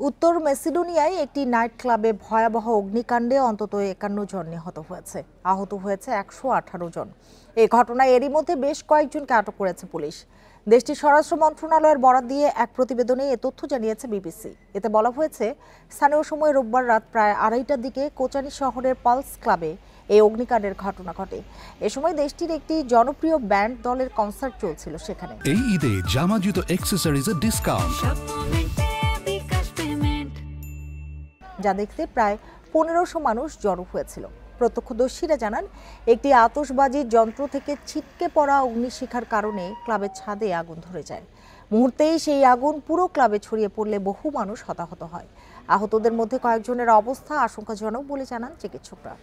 উত্তর মেসিডোনিয়ায় একটি নাইট ক্লাবে ভয়াবহ অগ্নিকাণ্ডে অন্তত ৫১ জন নিহত হয়েছে, আহত হয়েছে ১১৮ জন। এই ঘটনায় এরই মধ্যে বেশ কয়েকজনকে আটক করেছে পুলিশ। দেশটির স্বরাষ্ট্র মন্ত্রণালয়ের বরাত দিয়ে এক প্রতিবেদনে এ তথ্য জানিয়েছে বিবিসি। এতে বলা হয়েছে, স্থানীয় সময় রোববার রাত প্রায় ২:৩০টার দিকে কোচানি শহরের পালস ক্লাবে এই অগ্নিকাণ্ডের ঘটনা ঘটে। এ সময় দেশটির একটি জনপ্রিয় ব্যান্ড দলের কনসার্ট চলছিল সেখানে। এই ঈদে জামা জুতো অ্যাক্সেসরিজের ডিসকাউন্ট, যা দেখতে প্রায় ১৫০০ মানুষ জড়ো হয়েছিল। প্রত্যক্ষদর্শীরা জানান, একটি আতশবাজির যন্ত্র থেকে ছিটকে পড়া অগ্নিশিখার কারণে ক্লাবের ছাদে আগুন ধরে যায়। মুহূর্তেই সেই আগুন পুরো ক্লাবে ছড়িয়ে পড়লে বহু মানুষ হতাহত হয়। আহতদের মধ্যে কয়েকজনের অবস্থা আশঙ্কাজনক বলে জানান চিকিৎসকরা।